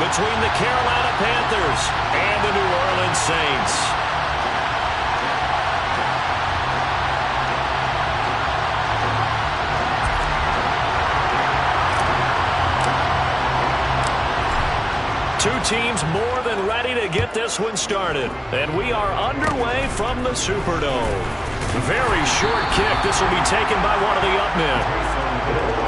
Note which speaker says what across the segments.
Speaker 1: between the Carolina Panthers and the New Orleans Saints. Two teams more than ready to get this one started. And we are underway from the Superdome. Very short kick. This will be taken by one of the up men.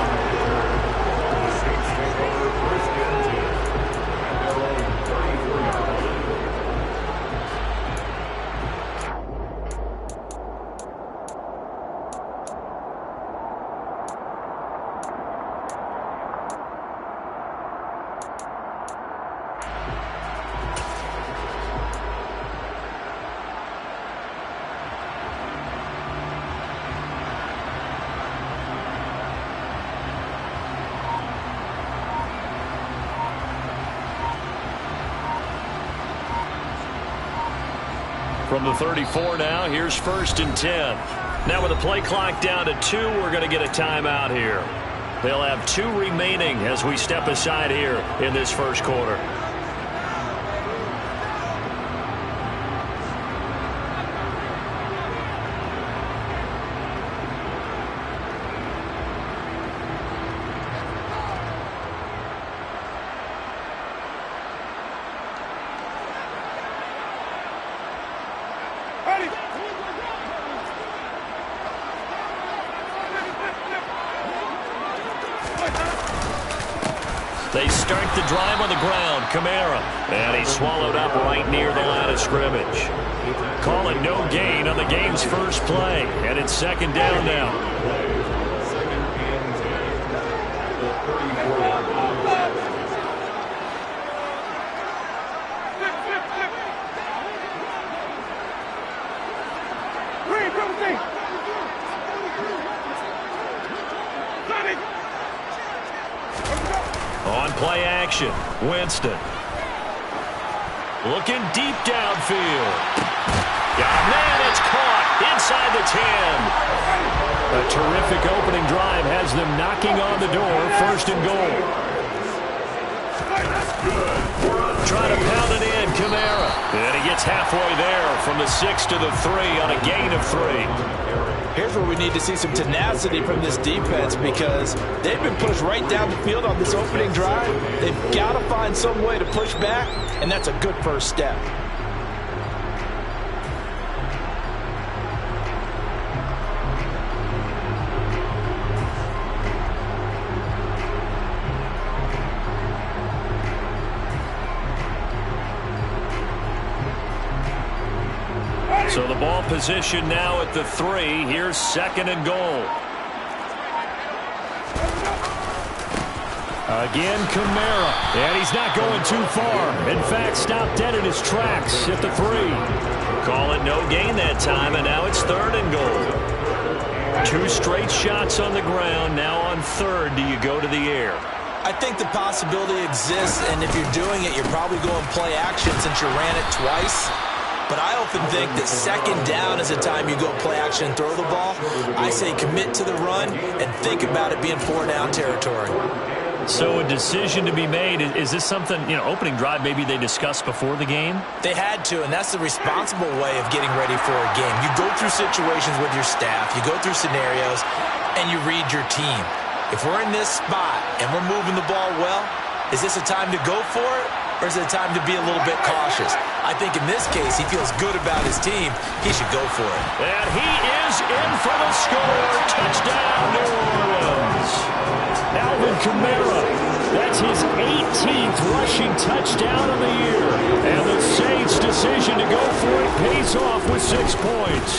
Speaker 1: From the 34 now, here's 1st and 10. Now with the play clock down to 2, we're going to get a timeout here. They'll have 2 remaining as we step aside here in this first quarter. They start the drive on the ground. Kamara. And he's swallowed up right near the line of scrimmage. Call it no gain on the game's first play. And it's 2nd down now. On play action, Winston. Looking deep downfield. Man, it's caught inside the 10. A terrific opening drive has them knocking on the door. 1st and goal. Trying to pound it in, Kamara. And he gets halfway there from the 6 to the 3 on a gain of 3.
Speaker 2: Here's where we need to see some tenacity from this defense because they've been pushed right down the field on this opening drive. They've got to find some way to push back, and that's a good first step.
Speaker 1: So the ball position now at the 3. Here's 2nd and goal. Again, Kamara. And he's not going too far. In fact, stopped dead in his tracks at the 3. Call it no gain that time, and now it's 3rd and goal. 2 straight shots on the ground. Now on 3rd, do you go to the air?
Speaker 2: I think the possibility exists, and if you're doing it, you're probably going play action since you ran it twice. But I often think that 2nd down is the time you go play action and throw the ball. I say commit to the run and think about it being 4-down territory.
Speaker 1: So a decision to be made. Is this something, opening drive maybe they discussed before the game?
Speaker 2: They had to, and that's the responsible way of getting ready for a game. You go through situations with your staff. You go through scenarios, and you read your team. If we're in this spot and we're moving the ball well, is this a time to go for it? Or is it a time to be a little bit cautious? I think in this case, he feels good about his team. He should go for it.
Speaker 1: And he is in for the score. Touchdown, New Orleans. Alvin Kamara. That's his 18th rushing touchdown of the year. And the Saints' decision to go for it pays off with 6 points.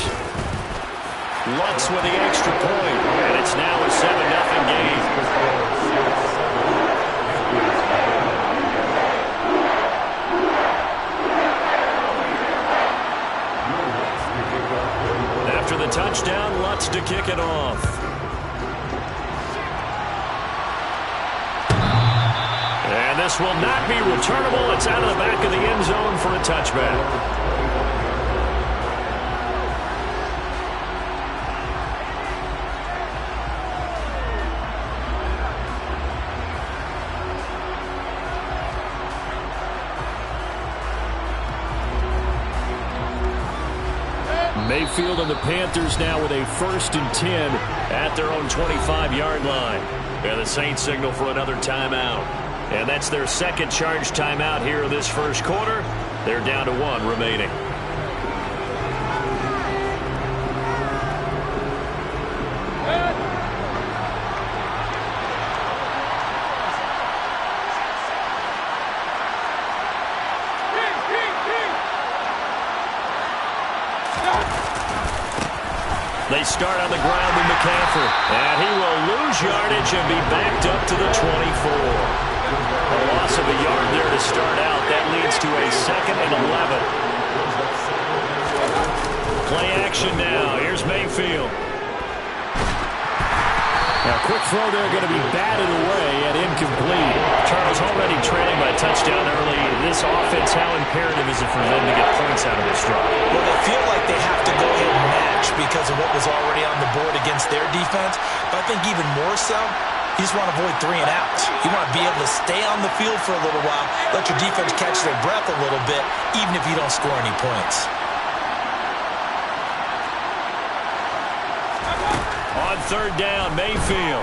Speaker 1: Lutz with the extra point. And it's now a 7-0 game. After the touchdown, Lutz to kick it off. And this will not be returnable. It's out of the back of the end zone for a touchback. Mayfield and the Panthers now with a 1st and 10 at their own 25-yard line. And the Saints signal for another timeout. And that's their second charge timeout here in this first quarter. They're down to 1 remaining. They start on the ground with McCaffrey, and he will lose yardage and be backed up to the 24. A loss of a yard there to start out. That leads to a 2nd and 11. Play action now. Here's Mayfield. Now, quick throw there going to be batted away and incomplete. Charles already trailing by a touchdown early. This offense, how imperative is it for them to get points out of this drive?
Speaker 2: Well, they feel like they have to go ahead and match because of what was already on the board against their defense. But I think even more so, you just want to avoid 3 and outs. You want to be able to stay on the field for a little while, let your defense catch their breath a little bit, even if you don't score any points.
Speaker 1: On 3rd down, Mayfield.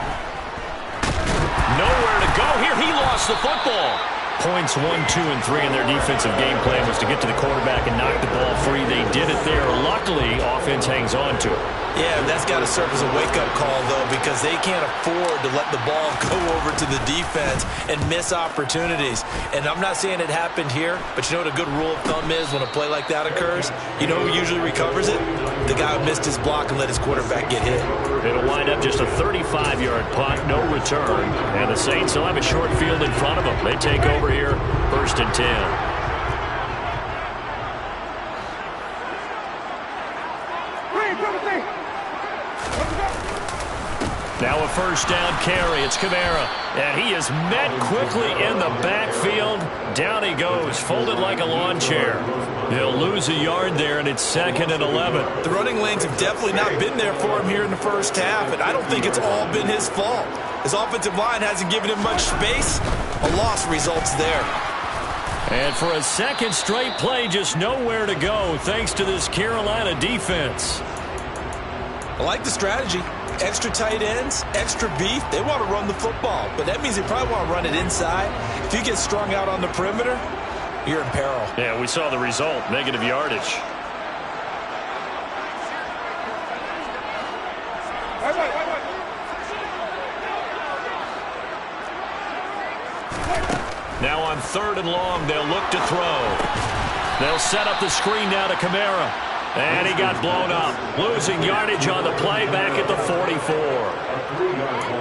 Speaker 1: Nowhere to go here. He lost the football. Points 1, 2, and 3 in their defensive game plan was to get to the quarterback and knock the ball free. They did it there. Luckily, offense hangs on to it.
Speaker 2: Yeah, that's got to serve as a wake-up call, though, because they can't afford to let the ball go over to the defense and miss opportunities. And I'm not saying it happened here, but you know what a good rule of thumb is when a play like that occurs? You know who usually recovers it? The guy who missed his block and let his quarterback get hit.
Speaker 1: It'll wind up just a 35-yard punt, no return. And the Saints will have a short field in front of them. They take over here, 1st and 10. Now a 1st down carry. It's Kamara. And he is met quickly in the backfield. Down he goes, folded like a lawn chair. They'll lose a yard there, and it's 2nd and 11.
Speaker 2: The running lanes have definitely not been there for him here in the first half, and I don't think it's all been his fault. His offensive line hasn't given him much space. A loss results there.
Speaker 1: And for a 2nd straight play, just nowhere to go thanks to this Carolina defense.
Speaker 2: I like the strategy. Extra tight ends, extra beef. They want to run the football, but that means they probably want to run it inside. If you get strung out on the perimeter, you're in peril.
Speaker 1: Yeah, we saw the result, negative yardage. Now on 3rd and long, they'll look to throw. They'll set up the screen now to Kamara. And he got blown up. Losing yardage on the play back at the 44.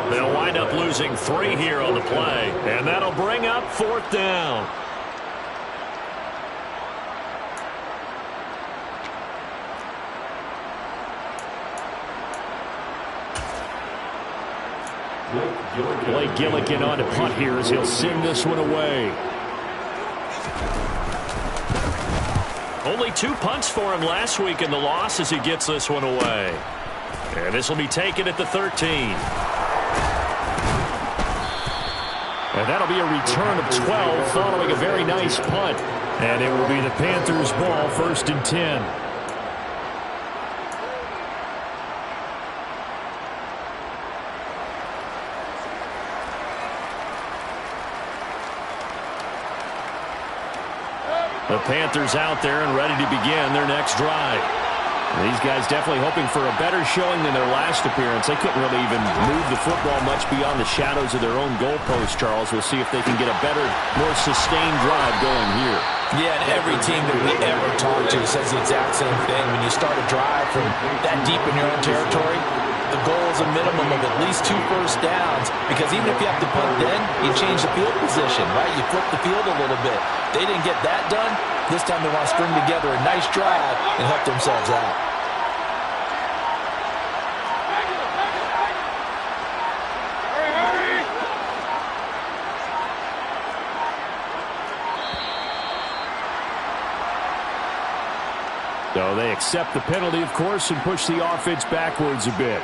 Speaker 1: They'll wind up losing 3 here on the play. And that'll bring up 4th down. Blake Gillikin on to punt here as he'll send this one away. Only 2 punts for him last week in the loss as he gets this one away. And this will be taken at the 13. And that'll be a return of 12 following a very nice punt. And it will be the Panthers' ball, 1st and 10. The Panthers out there and ready to begin their next drive. These guys definitely hoping for a better showing than their last appearance. They couldn't really even move the football much beyond the shadows of their own goalpost, Charles. We'll see if they can get a better, more sustained drive going here.
Speaker 2: Yeah, and every team that we ever talk to says the exact same thing. When you start a drive from that deep in your own territory, the goal is a minimum of at least 2 first downs, because even if you have to punt then, you change the field position, right? You flip the field a little bit. They didn't get that done. This time they want to string together a nice drive and help themselves out.
Speaker 1: So they accept the penalty, of course, and push the offense backwards a bit.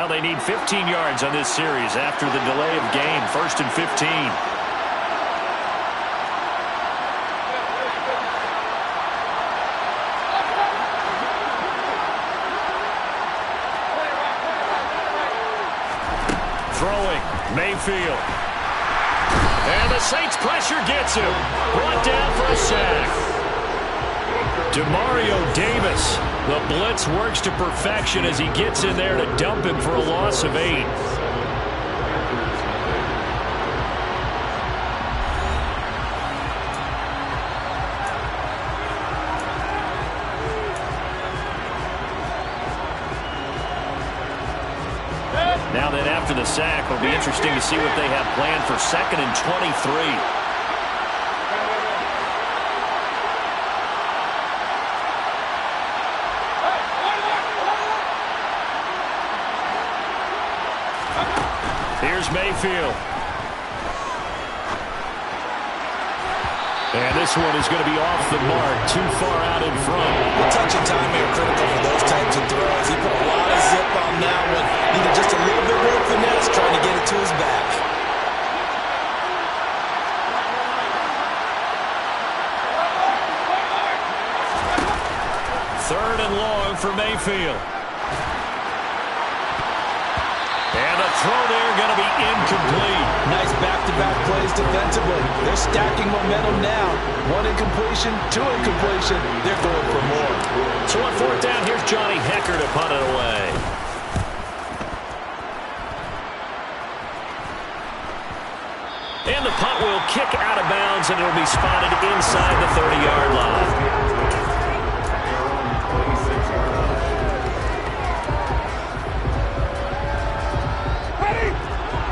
Speaker 1: Well, they need 15 yards on this series after the delay of game. 1st and 15. Throwing, Mayfield. And the Saints pressure gets him. Brought down for a sack. Demario Davis. The blitz works to perfection as he gets in there to dump him for a loss of 8. Now then, after the sack, it'll be interesting to see what they have planned for 2nd and 23. Here's Mayfield. And this one is going to be off the mark, too far out in front.
Speaker 2: The touch and time are critical for those types of throws. He put a lot of zip on that one. Needed just a little bit more finesse trying to get it to his back.
Speaker 1: Third and long for Mayfield. And the throw there going to be incomplete.
Speaker 2: Nice back-to-back plays defensively. They're stacking momentum now. 1 incompletion, 2 incompletion. They're going for more.
Speaker 1: So on 4th down, here's Johnny Hecker to punt it away. And the punt will kick out of bounds, and it'll be spotted inside the 30-yard line.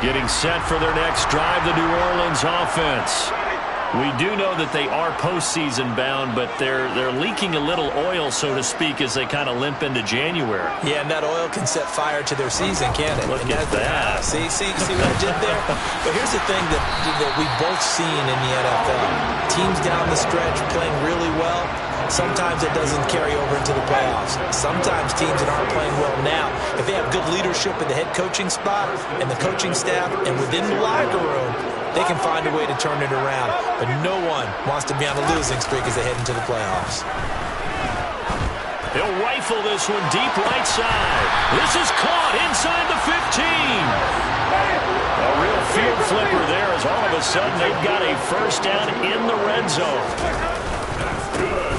Speaker 1: Getting set for their next drive, the New Orleans offense. We do know that they are postseason bound, but they're leaking a little oil, so to speak, as they kind of limp into January.
Speaker 2: Yeah, and that oil can set fire to their season, can't it?
Speaker 1: Look at that.
Speaker 2: See what I did there? But here's the thing that we've both seen in the NFL. Teams down the stretch playing really well. Sometimes it doesn't carry over into the playoffs. Sometimes teams that aren't playing well now, if they have good leadership in the head coaching spot and the coaching staff and within the locker room, they can find a way to turn it around. But no one wants to be on a losing streak as they head into the playoffs.
Speaker 1: He'll rifle this one deep right side. This is caught inside the 15. A real field flipper there as all of a sudden they've got a first down in the red zone.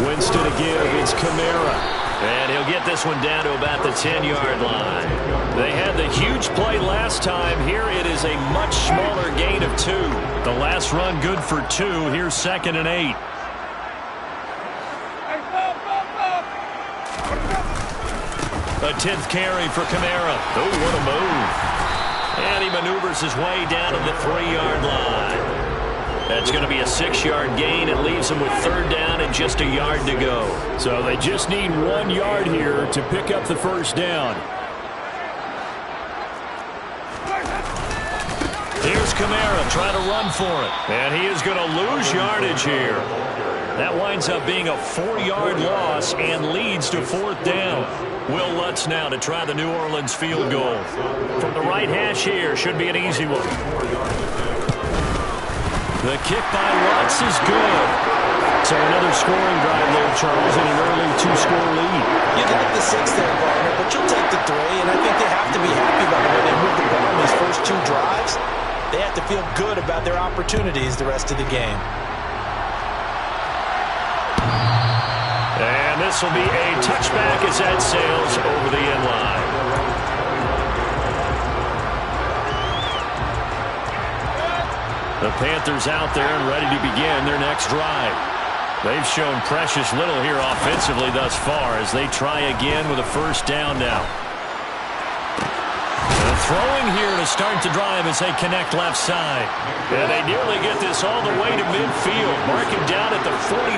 Speaker 1: Winston again against Kamara. And he'll get this one down to about the 10-yard line. They had the huge play last time. Here it is a much smaller gain of 2. The last run good for 2. Here's 2nd and 8. A 10th carry for Kamara. Oh, what a move. And he maneuvers his way down to the 3-yard line. That's going to be a 6-yard gain. It leaves them with 3rd down and just a yard to go. So they just need 1 yard here to pick up the first down. Here's Kamara trying to run for it. And he is going to lose yardage here. That winds up being a 4-yard loss and leads to 4th down. Will Lutz now to try the New Orleans field goal. From the right hash here, should be an easy one. The kick by Lutz is good. So another scoring drive there, Charles, and an early 2-score lead.
Speaker 2: You'd like the 6 there, partner, but you'll take the 3, and I think they have to be happy about the way they moved the ball in these first 2 drives. They have to feel good about their opportunities the rest of the game.
Speaker 1: And this will be a touchback as that sails over the end line. The Panthers out there and ready to begin their next drive. They've shown precious little here offensively thus far as they try again with a first down now. And throwing here to start the drive as they connect left side. And they nearly get this all the way to midfield. Marking down at the 49.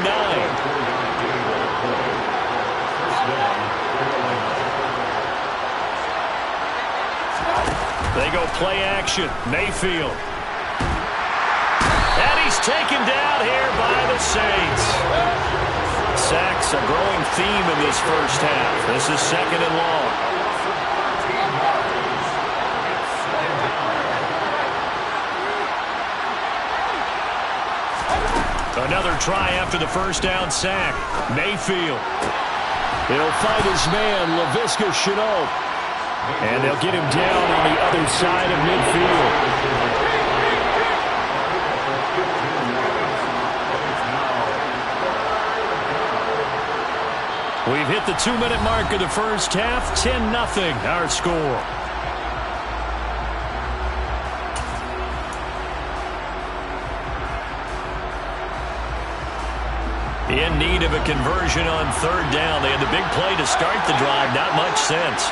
Speaker 1: They go play action. Mayfield. And he's taken down here by the Saints. Sacks a growing theme in this first half. This is 2nd and long. Another try after the first down sack. Mayfield. He'll fight his man, Laviska Shenault. And they'll get him down on the other side of midfield. We've hit the 2-minute mark of the first half. 10-0 our score. In need of a conversion on third down. They had the big play to start the drive. Not much sense.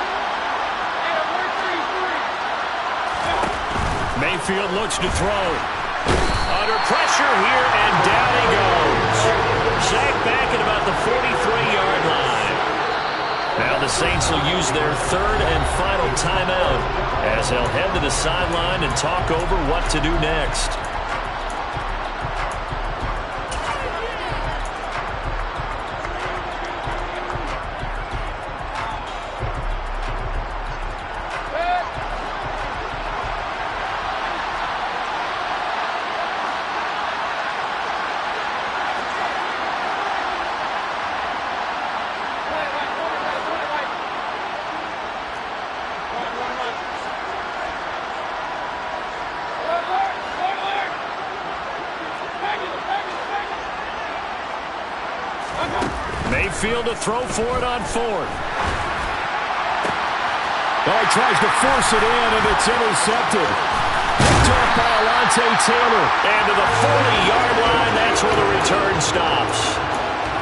Speaker 1: Mayfield looks to throw. Under pressure here, and down he goes. Sacked back at about the 43-yard line. Now the Saints will use their third and final timeout as they'll head to the sideline and talk over what to do next. Mayfield to throw for it on fourth. Oh, he tries to force it in, and it's intercepted. Picked off by Alontae Taylor. And to the 40-yard line, that's where the return stops.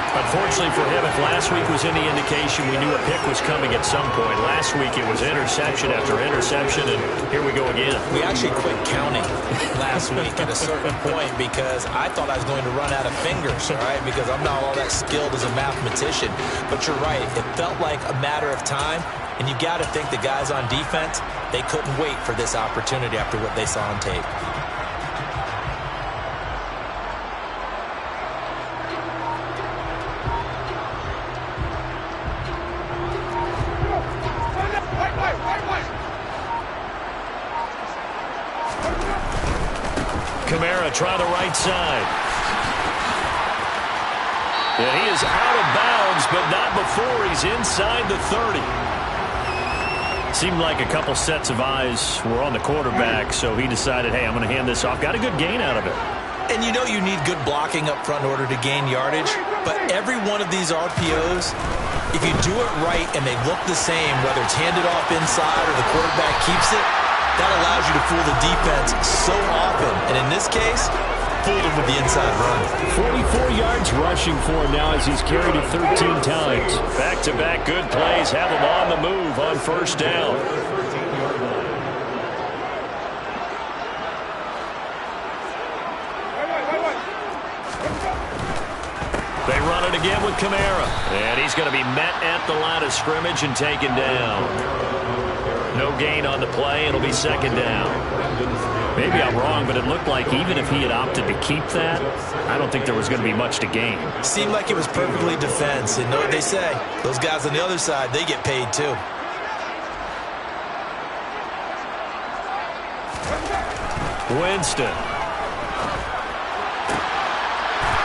Speaker 1: Unfortunately for him, if last week was any indication, we knew a pick was coming at some point. Last week it was interception after interception, and here we go again. We actually quit counting last week at a certain point because I thought I was going to run out of fingers, all right, because I'm not all that skilled as a mathematician. But you're right. It felt like a matter of time, and you got to think the guys on defense, they couldn't wait for this opportunity after what they saw on tape. Kamara try the right side. And he is out of bounds, but not before he's inside the 30. Seemed like a couple sets of eyes were on the quarterback, so he decided, hey, I'm going to hand this off. Got a good gain out of it. And you know you need good blocking up front in order to gain yardage, but every one of these RPOs, if you do it right and they look the same, whether it's handed off inside or the quarterback keeps it, that allows you to fool the defense so often. And in this case, fooled him with the inside run. 44 yards rushing for him now as he's carried it 13 times. Back-to-back good plays have him on the move on first down. They run it again with Kamara. And he's going to be met at the line of scrimmage and taken down. No gain on the play. It'll be second down. Maybe I'm wrong, but it looked like even if he had opted to keep that, I don't think there was going to be much to gain. Seemed like it was perfectly defense. And know what they say. Those guys on the other side, they get paid too. Winston.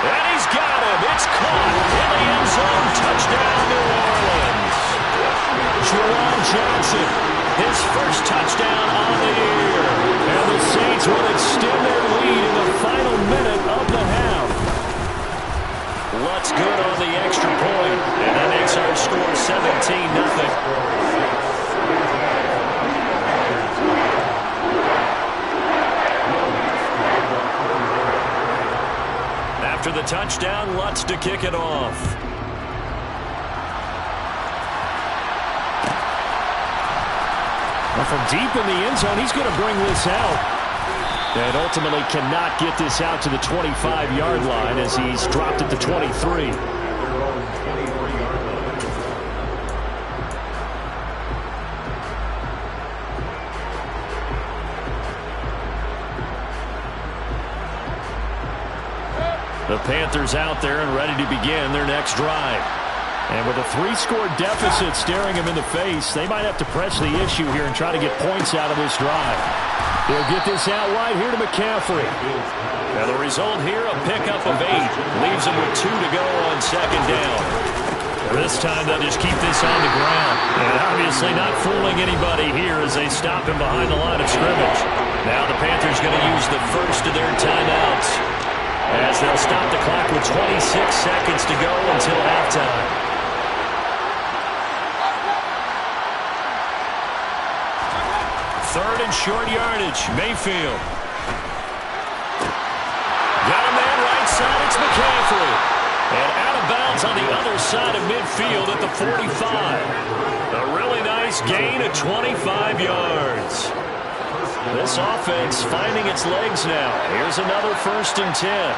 Speaker 1: And he's got him. It's caught in the end zone. Touchdown, New Orleans. Jerome Johnson, his first touchdown on the year. And the Saints will extend their lead in the final minute of the half. Lutz good on the extra point. And that makes our score 17-0. After the touchdown, Lutz to kick it off. Well, from deep in the end zone, he's going to bring this out. And ultimately cannot get this out to the 25-yard line as he's dropped at the 23. The Panthers out there and ready to begin their next drive. And with a 3-score deficit staring him in the face, they might have to press the issue here and try to get points out of this drive. They'll get this out wide here to McCaffrey. And the result here, a pickup of 8. Leaves them with 2 to go on second down. This time they'll just keep this on the ground. And obviously not fooling anybody here as they stop him behind the line of scrimmage. Now the Panthers going to use the first of their timeouts as they'll stop the clock with 26 seconds to go until halftime. Third and short yardage. Mayfield. Got a man right side. It's McCaffrey. And out of bounds on the other side of midfield at the 45. A really nice gain of 25 yards. This offense finding its legs now. Here's another 1st and 10.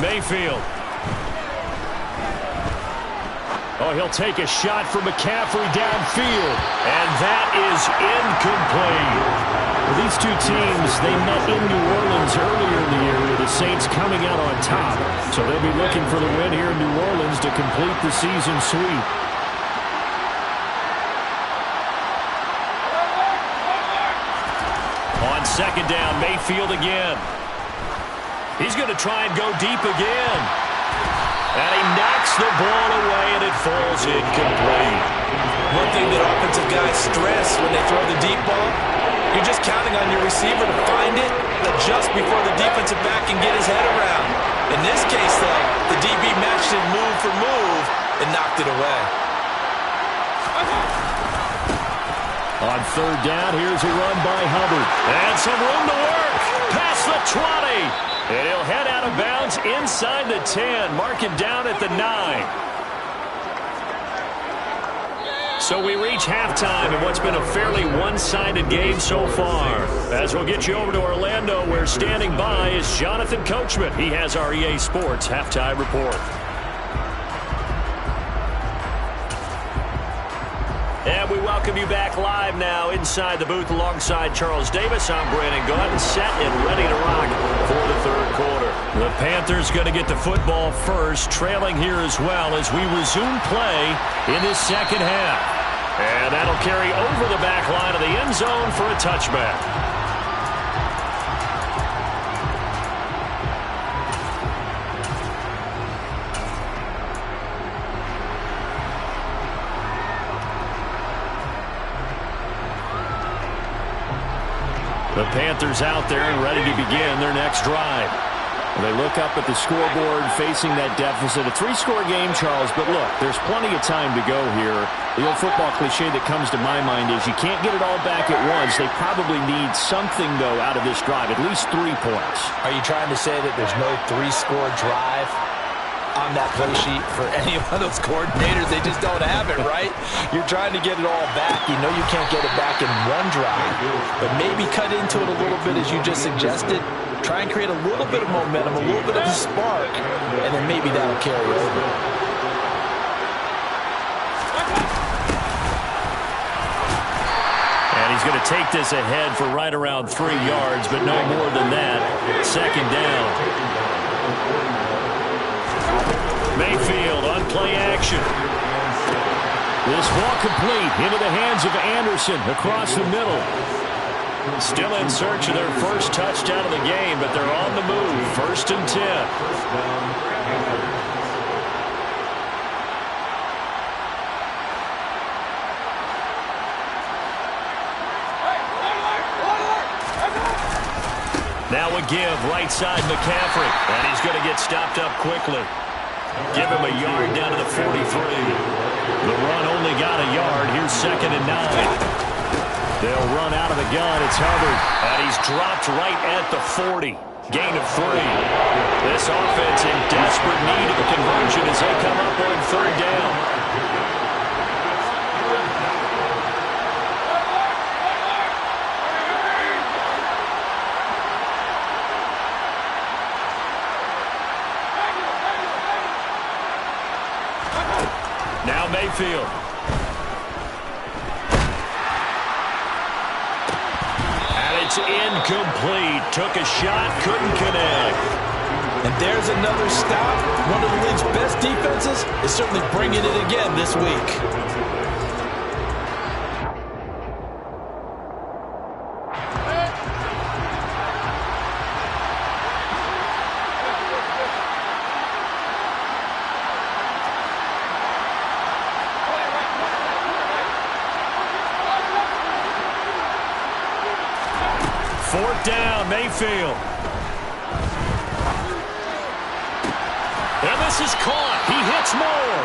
Speaker 1: Mayfield. Oh, he'll take a shot from McCaffrey downfield. And that is incomplete. Well, these two teams, they met in New Orleans earlier in the year with the Saints coming out on top. So they'll be looking for the win here in New Orleans to complete the season sweep. On second down, Mayfield again. He's going to try and go deep again. And he knocks the ball away, and it falls incomplete.
Speaker 2: One thing that offensive guys stress when they throw the deep ball, you're just counting on your receiver to find it, adjust before the defensive back can get his head around. In this case, though, the DB matched it move for move and knocked it away.
Speaker 1: On third down, here's a run by Hubbard. And some room to work. Past the 20. And he'll head out of bounds inside the 10. Marking down at the 9. So we reach halftime in what's been a fairly one-sided game so far. As we'll get you over to Orlando, where standing by is Jonathan Coachman. He has our EA Sports halftime report. And we welcome you back live now inside the booth alongside Charles Davis. I'm Brandon Gaudin, set and ready to rock for the third quarter. The Panthers going to get the football first, trailing here as well as we resume play in this second half. And that'll carry over the back line of the end zone for a touchback. The Panthers out there and ready to begin their next drive. They look up at the scoreboard facing that deficit. A 3-score game, Charles, but look, there's plenty of time to go here. The old football cliche that comes to my mind is you can't get it all back at once. They probably need something, though, out of this drive, at least 3 points.
Speaker 2: Are you trying to say that there's no 3-score drive on that play sheet for any one of those coordinators? They just don't have it, right? You're trying to get it all back. You know you can't get it back in one drive, but maybe cut into it a little bit as you just suggested. Try and create a little bit of momentum, a little bit of a spark, and then maybe that'll carry over.
Speaker 1: And he's going to take this ahead for right around 3 yards, but no more than that. Second down. Mayfield on play action. This ball complete into the hands of Anderson across the middle. Still in search of their first touchdown of the game, but they're on the move. 1st and 10. Now a give right side McCaffrey, and he's going to get stopped up quickly. Give him a yard down to the 43. The run only got a yard. Here's 2nd and 9. They'll run out of the gun. It's Hubbard, and he's dropped right at the 40. Gain of 3. This offense in desperate need of a conversion as they come up on 3rd down. Now Mayfield. And it's incomplete. Took a shot, couldn't connect.
Speaker 2: And there's another stop. One of the league's best defenses is certainly bringing it again this week.
Speaker 1: Fourth down, Mayfield. And this is caught. He hits more.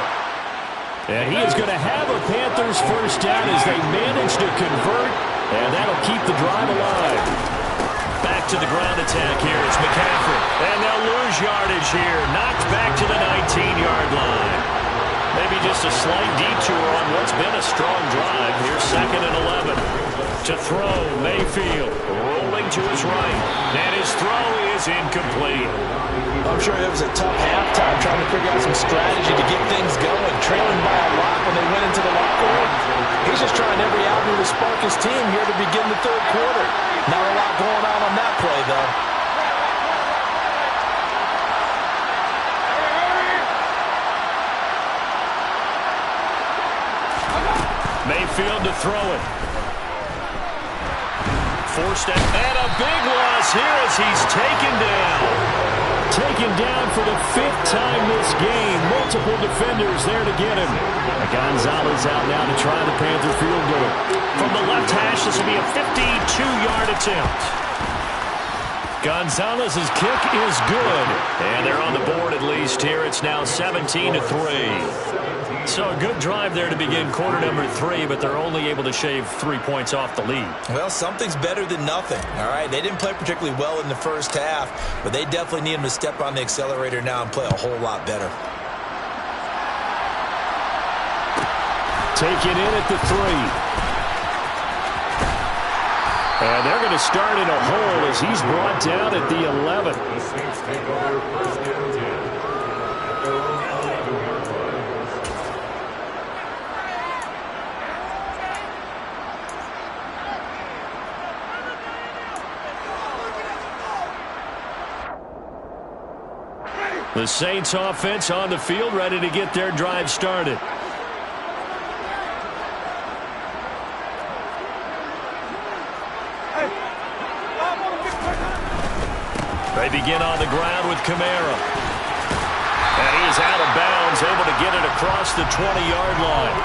Speaker 1: And he is going to have a Panthers first down as they manage to convert, and that'll keep the drive alive. Back to the ground attack here. It's McCaffrey. And they'll lose yardage here. Knocked back to the 19-yard line. Maybe just a slight detour on what's been a strong drive. Here's 2nd and 11. To throw, Mayfield rolling to his right. And his throw is incomplete.
Speaker 2: I'm sure it was a tough halftime trying to figure out some strategy to get things going. Trailing by a lot when they went into the locker room. He's just trying every avenue to spark his team here to begin the third quarter. Not a lot going on that play, though.
Speaker 1: Mayfield to throw it. Forced out, and a big loss here as he's taken down. Taken down for the 5th time this game. Multiple defenders there to get him. Gonzalez out now to try the Panther field goal. From the left hash, this will be a 52-yard attempt. Gonzalez's kick is good. And they're on the board at least here. It's now 17-3. So a good drive there to begin quarter number 3, but they're only able to shave 3 points off the lead.
Speaker 2: Well, something's better than nothing, all right? They didn't play particularly well in the first half, but they definitely need him to step on the accelerator now and play a whole lot better.
Speaker 1: Taken in at the 3. And they're going to start in a hole as he's brought down at the 11. The Saints offense on the field, ready to get their drive started. They begin on the ground with Kamara. And he is out of bounds, able to get it across the 20-yard line.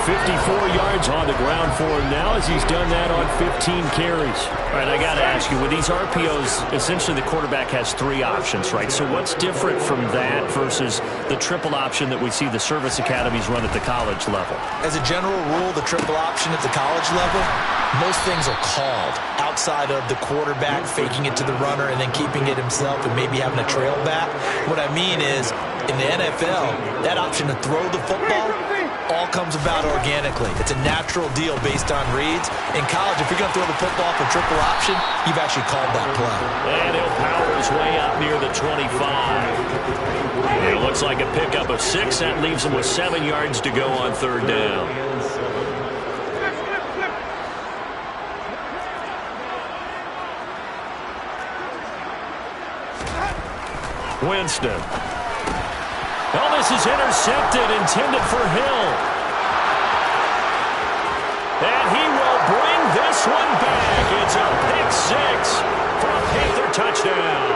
Speaker 1: 54 yards on the ground for him now as he's done that on 15 carries. All right, I got to ask you, with these RPOs, essentially the quarterback has 3 options, right? So what's different from that versus the triple option that we see the service academies run at the college level?
Speaker 2: As a general rule, the triple option at the college level, most things are called outside of the quarterback faking it to the runner and then keeping it himself and maybe having a trail back. What I mean is, in the NFL, that option to throw the football all comes about organically. It's a natural deal based on reads. In college, if you're going to throw the football for triple option, you've actually called that play.
Speaker 1: And he'll power his way up near the 25. It looks like a pickup of 6. That leaves him with 7 yards to go on 3rd down. Winston. Oh, this is intercepted, intended for Hill. And he will bring this one back. It's a pick-6 for a Panther touchdown.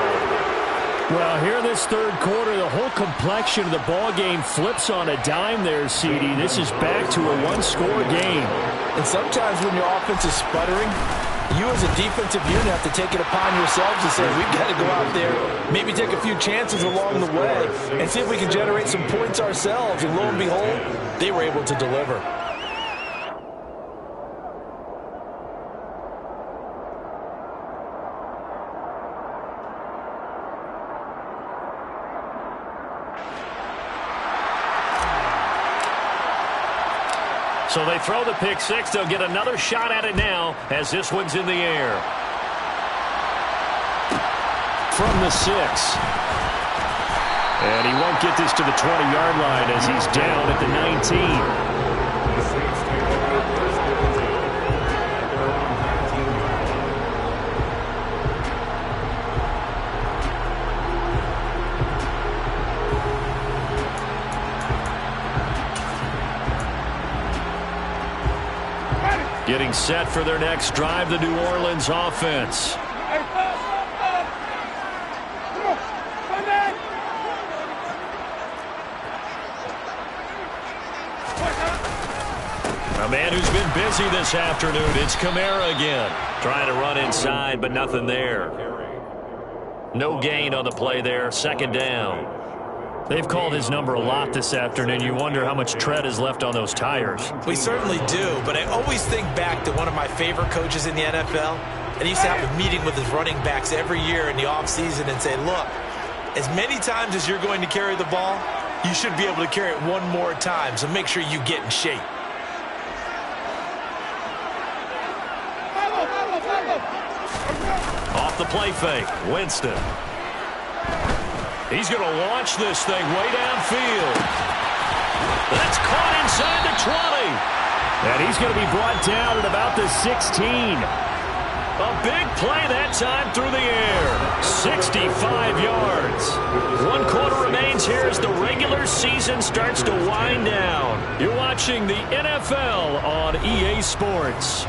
Speaker 1: Well, here in this third quarter, the whole complexion of the ball game flips on a dime there, CD. This is back to a one-score game.
Speaker 2: And sometimes when your offense is sputtering, you as a defensive unit have to take it upon yourselves and say, we've got to go out there, maybe take a few chances along the way and see if we can generate some points ourselves. And lo and behold, they were able to deliver.
Speaker 1: So they throw the pick-6. They'll get another shot at it now as this one's in the air. From the 6. And he won't get this to the 20-yard line as he's down at the 19. Getting set for their next drive, the New Orleans offense. A man who's been busy this afternoon, it's Kamara again. Trying to run inside, but nothing there. No gain on the play there, second down. They've called his number a lot this afternoon. You wonder how much tread is left on those tires.
Speaker 2: We certainly do, but I always think back to one of my favorite coaches in the NFL, and he used to have a meeting with his running backs every year in the offseason and say, look, as many times as you're going to carry the ball, you should be able to carry it one more time, so make sure you get in shape.
Speaker 1: Off the play fake, Winston. He's going to launch this thing way downfield. That's caught inside the 20. And he's going to be brought down at about the 16. A big play that time through the air. 65 yards. 1 quarter remains here as the regular season starts to wind down. You're watching the NFL on EA Sports.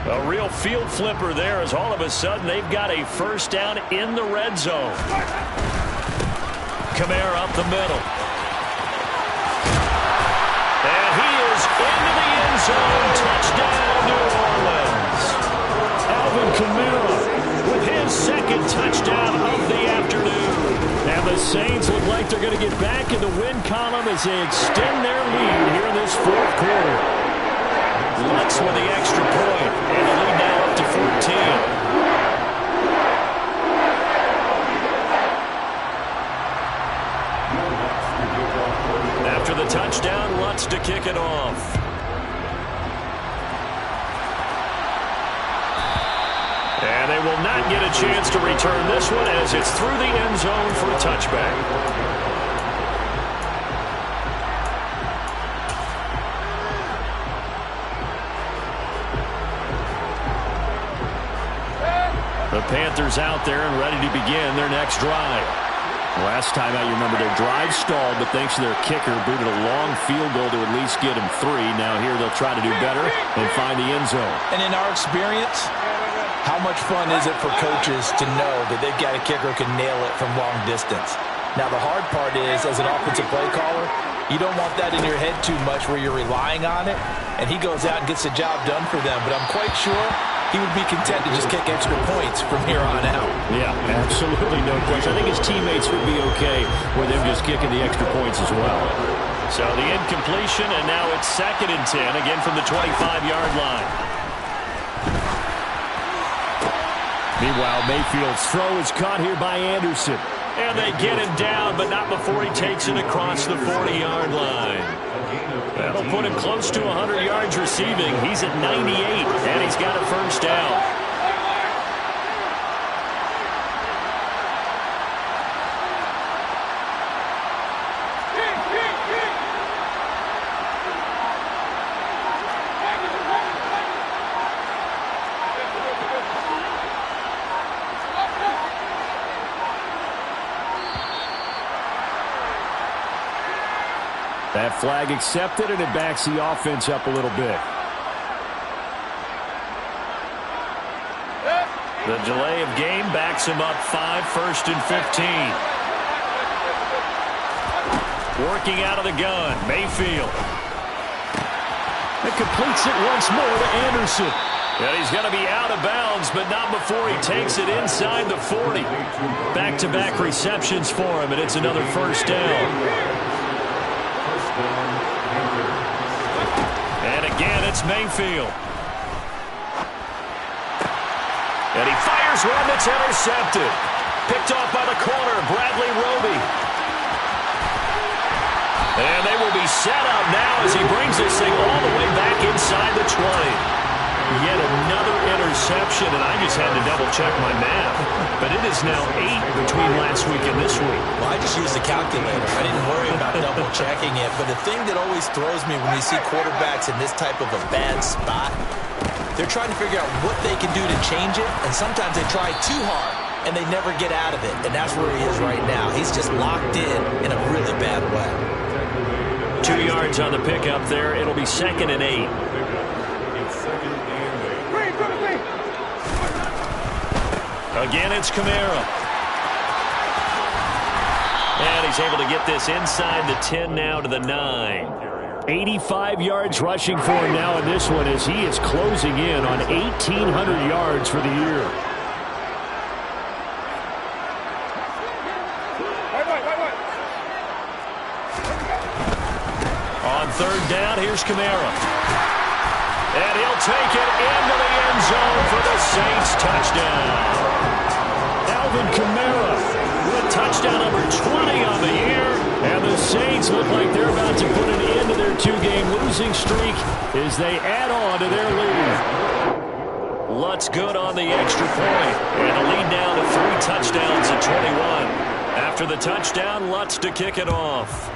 Speaker 1: A real field flipper there as all of a sudden they've got a first down in the red zone. Kamara up the middle. And he is into the end zone. Touchdown, New Orleans. Alvin Kamara with his second touchdown of the afternoon. And the Saints look like they're going to get back in the win column as they extend their lead here in this fourth quarter. Lutz with the extra point, and the lead now up to 14. After the touchdown, Lutz to kick it off. And they will not get a chance to return this one as it's through the end zone for a touchback. The Panthers out there and ready to begin their next drive. Last time out, you remember their drive stalled, but thanks to their kicker, booted a long field goal to at least get them 3. Now here they'll try to do better and find the end zone.
Speaker 2: And in our experience, how much fun is it for coaches to know that they've got a kicker who can nail it from long distance? Now the hard part is, as an offensive play caller, you don't want that in your head too much where you're relying on it, and he goes out and gets the job done for them. But I'm quite sure he would be content to just kick extra points from here on out.
Speaker 1: Yeah, absolutely no question. I think his teammates would be okay with him just kicking the extra points as well. So the incompletion, and now it's 2nd and 10, again from the 25-yard line. Meanwhile, Mayfield's throw is caught here by Anderson. And they get him down, but not before he takes it across the 40-yard line. That'll put him close to 100 yards receiving. He's at 98, and he's got a first down. That flag accepted, and it backs the offense up a little bit. The delay of game backs him up 5, 1st and 15. Working out of the gun, Mayfield. It completes it once more to Anderson. And he's going to be out of bounds, but not before he takes it inside the 40. Back-to-back receptions for him, and it's another first down. And again, it's Mayfield. And he fires one that's intercepted. Picked off by the corner, Bradley Roby. And they will be set up now as he brings this thing all the way back inside the 20. Yet another interception, and I just had to double-check my math. But it is now 8 between last week and this week.
Speaker 2: Well, I just used the calculator. I didn't worry about double-checking it. But the thing that always throws me when you see quarterbacks in this type of a bad spot, they're trying to figure out what they can do to change it, and sometimes they try too hard, and they never get out of it. And that's where he is right now. He's just locked in a really bad way.
Speaker 1: 2 yards on the pickup there. It'll be 2nd and 8. Again, it's Kamara. And he's able to get this inside the 10 now to the 9. 85 yards rushing for him now in this one as he is closing in on 1,800 yards for the year. On 3rd down, here's Kamara. And he'll take it into the end zone for the Saints touchdown. Alvin Kamara with touchdown number 20 on the year. And the Saints look like they're about to put an end to their 2-game losing streak as they add on to their lead. Lutz good on the extra point. And the lead now to 3 touchdowns at 21. After the touchdown, Lutz to kick it off.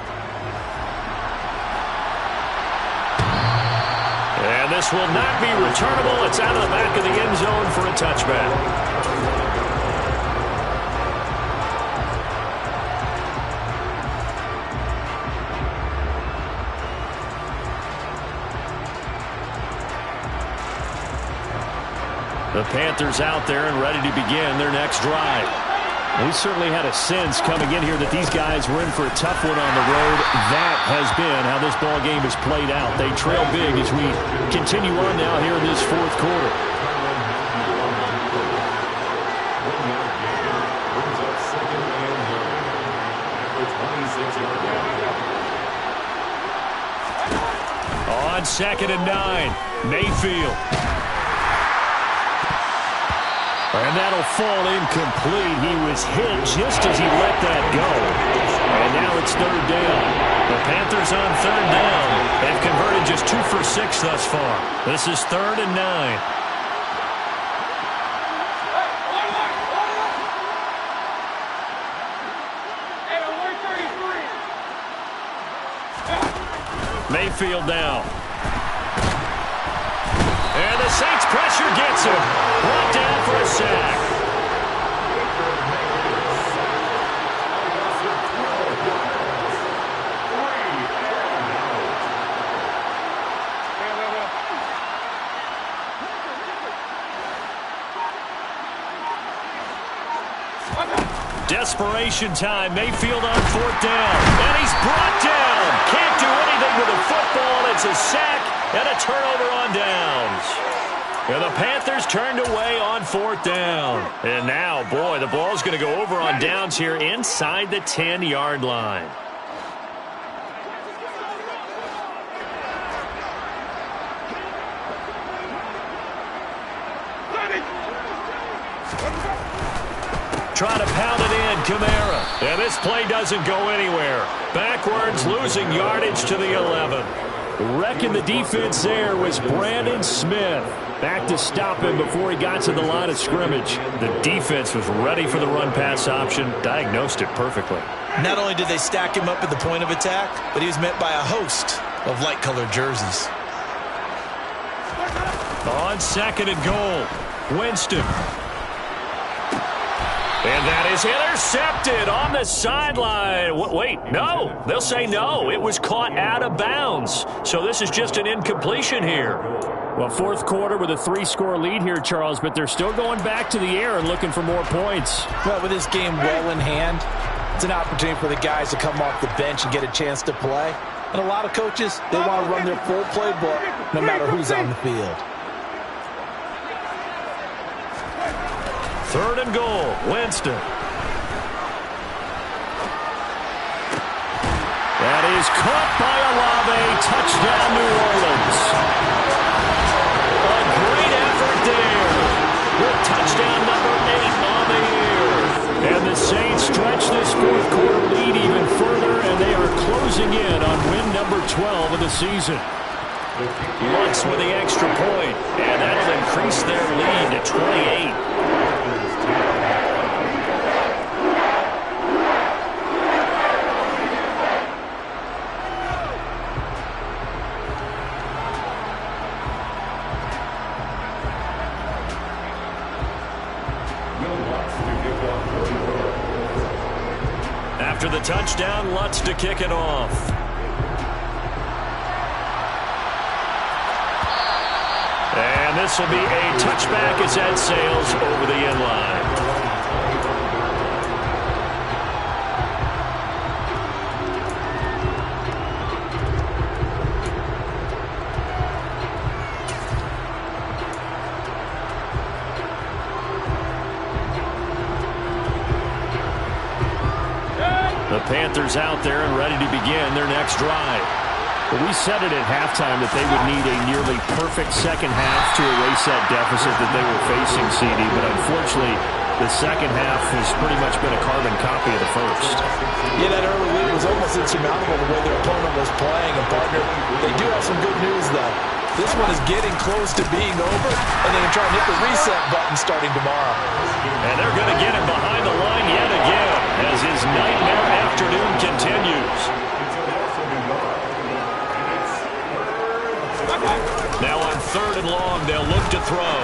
Speaker 1: And this will not be returnable. It's out of the back of the end zone for a touchback. The Panthers out there and ready to begin their next drive. We certainly had a sense coming in here that these guys were in for a tough one on the road. That has been how this ball game has played out. They trail big as we continue on now here in this 4th quarter. On 2nd and 9, Mayfield. And that'll fall incomplete. He was hit just as he let that go. And now it's 3rd down. The Panthers on 3rd down. They've converted just 2 for 6 thus far. This is 3rd and 9. Mayfield now. And the Saints pressure gets him. Brought down for a sack. Desperation time. Mayfield on 4th down. And he's brought down. Can't do anything with a football. It's a sack and a turnover on downs. And the Panthers turned away on 4th down. And now, boy, the ball's going to go over on downs here inside the 10-yard line. Trying to pound it in, Kamara. And this play doesn't go anywhere. Backwards, losing yardage to the 11. Wrecking the defense there was Brandon Smith. Back to stop him before he got to the line of scrimmage. The defense was ready for the run-pass option, diagnosed it perfectly.
Speaker 2: Not only did they stack him up at the point of attack, but he was met by a host of light-colored jerseys.
Speaker 1: On 2nd and goal, Winston. And that is intercepted on the sideline. Wait, no. They'll say no. It was caught out of bounds. So this is just an incompletion here. Well, 4th quarter with a 3-score lead here, Charles, but they're still going back to the air and looking for more points.
Speaker 2: Well, with this game well in hand, it's an opportunity for the guys to come off the bench and get a chance to play. And a lot of coaches, they want to run their full playbook no matter who's on the field.
Speaker 1: 3rd and goal, Winston. That is caught by Olave. Touchdown, New Orleans. A great effort there. With touchdown number 8 on the year. And the Saints stretch this 4th quarter lead even further, and they are closing in on 12 of the season. Lutz with the extra point, and that'll increase their lead to 28. After the touchdown, Lutz to kick it off. And this will be a touchback as that sails over the end line. The Panthers out there and ready to begin their next drive. But we said it at halftime that they would need a nearly perfect second half to erase that deficit that they were facing, CD. But unfortunately, the second half has pretty much been a carbon copy of the first.
Speaker 2: Yeah, that early lead was almost insurmountable the way their opponent was playing. And, partner, they do have some good news, though. This one is getting close to being over, and they can try and hit the reset button starting tomorrow.
Speaker 1: And they're going to get him behind the line yet again as his nightmare afternoon continues. Now on 3rd and long, they'll look to throw.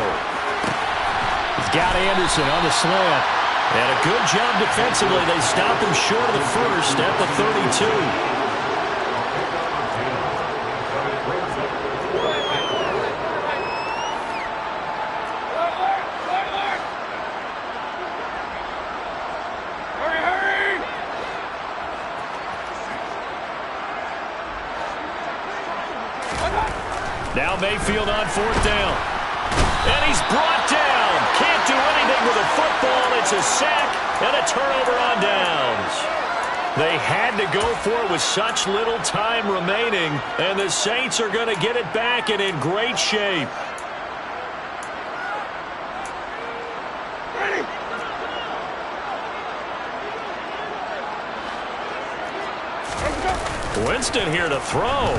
Speaker 1: He's got Anderson on the slant. And a good job defensively. They stop him short of the first at the 32. Now Mayfield on 4th down. And he's brought down. Can't do anything with a football. It's a sack and a turnover on downs. They had to go for it with such little time remaining, and the Saints are going to get it back and in great shape. Winston here to throw.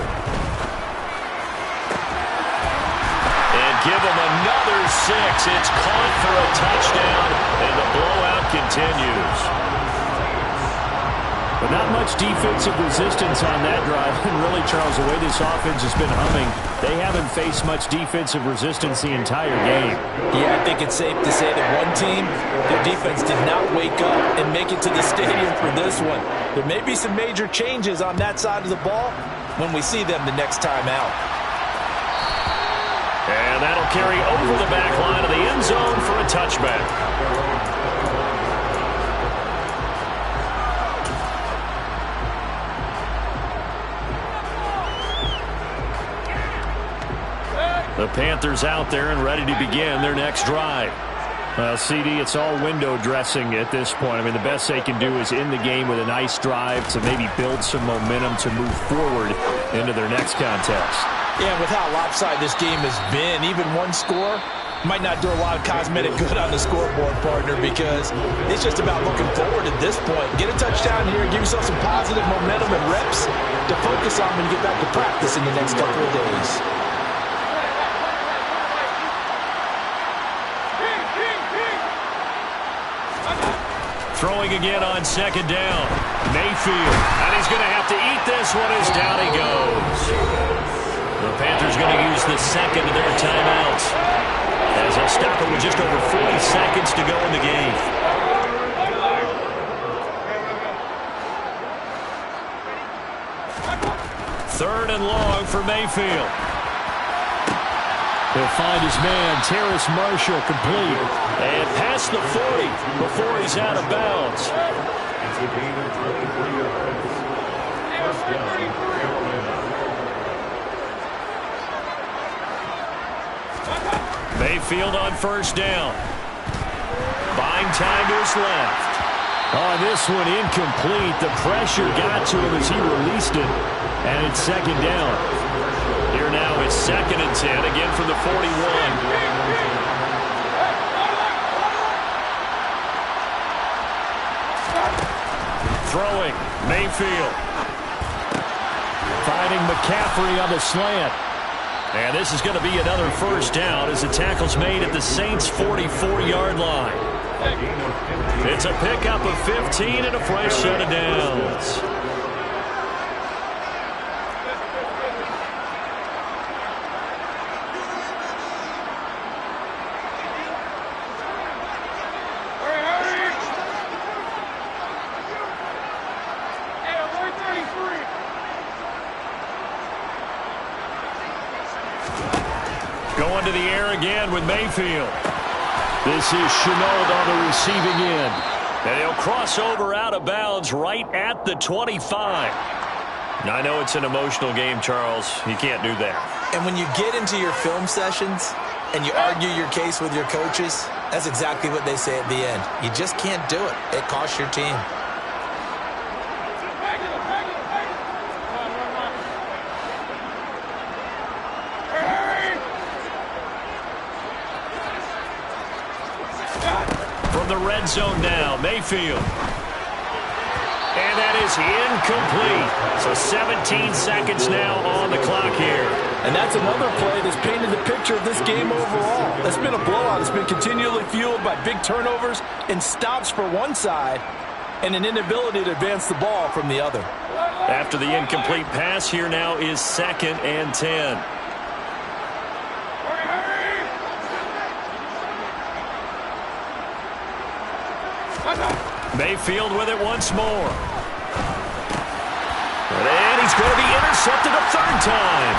Speaker 1: Give him another 6. It's caught for a touchdown, and the blowout continues. But not much defensive resistance on that drive. And really, Charles, the way this offense has been humming, they haven't faced much defensive resistance the entire game.
Speaker 2: Yeah, I think it's safe to say that one team, their defense did not wake up and make it to the stadium for this one. There may be some major changes on that side of the ball when we see them the next time out.
Speaker 1: And that'll carry over the back line of the end zone for a touchback. The Panthers out there and ready to begin their next drive. Well, CD, it's all window dressing at this point. I mean, the best they can do is end the game with a nice drive to maybe build some momentum to move forward into their next contest.
Speaker 2: Yeah, with how lopsided this game has been, even one score might not do a lot of cosmetic good on the scoreboard, partner, because it's just about looking forward at this point. Get a touchdown here, give yourself some positive momentum and reps to focus on when you get back to practice in the next couple of days.
Speaker 1: Throwing again on 2nd down. Mayfield, and he's going to have to eat this one as down he goes. The Panthers going to use the second of their timeouts as they'll stop it with just over 40 seconds to go in the game. Third and long for Mayfield. He'll find his man, Terrace Marshall, complete. And past the 40 before he's out of bounds. Mayfield on 1st down. Buying time to his left. Oh, this one incomplete. The pressure got to him as he released it. And it's 2nd down. Here now it's 2nd and 10, again from the 41. Throwing, Mayfield. Finding McCaffrey on the slant. And this is going to be another first down as the tackle's made at the Saints' 44-yard line. It's a pickup of 15 and a fresh set of downs. Going to the air again with Mayfield. This is Chenault on the receiving end. And he'll cross over out of bounds right at the 25. Now, I know it's an emotional game, Charles. You can't do that.
Speaker 2: And when you get into your film sessions and you argue your case with your coaches, that's exactly what they say at the end. You just can't do it. It costs your team.
Speaker 1: The red zone now, Mayfield. And that is incomplete. So 17 seconds now on the clock here.
Speaker 3: And that's another play that's painted the picture of this game overall. It's been a blowout. It's been continually fueled by big turnovers and stops for one side and an inability to advance the ball from the other.
Speaker 1: After the incomplete pass, here now is 2nd and 10. Mayfield with it once more. And he's going to be intercepted a third time.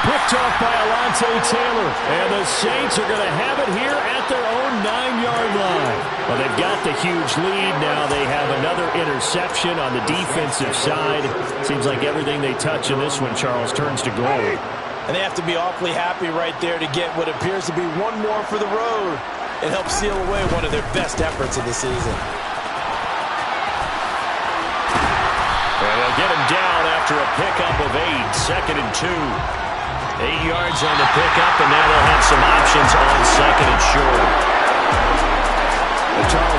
Speaker 1: Picked off by Alontae Taylor. And the Saints are going to have it here at their own 9-yard line. Well, they've got the huge lead now. They have another interception on the defensive side. Seems like everything they touch in this one, Charles, turns to gold.
Speaker 3: And they have to be awfully happy right there to get what appears to be one more for the road. It helps seal away one of their best efforts of the season.
Speaker 1: And they'll get him down after a pickup of 8, 2nd and 2. 8 yards on the pickup, and now they'll have some options on 2nd and short.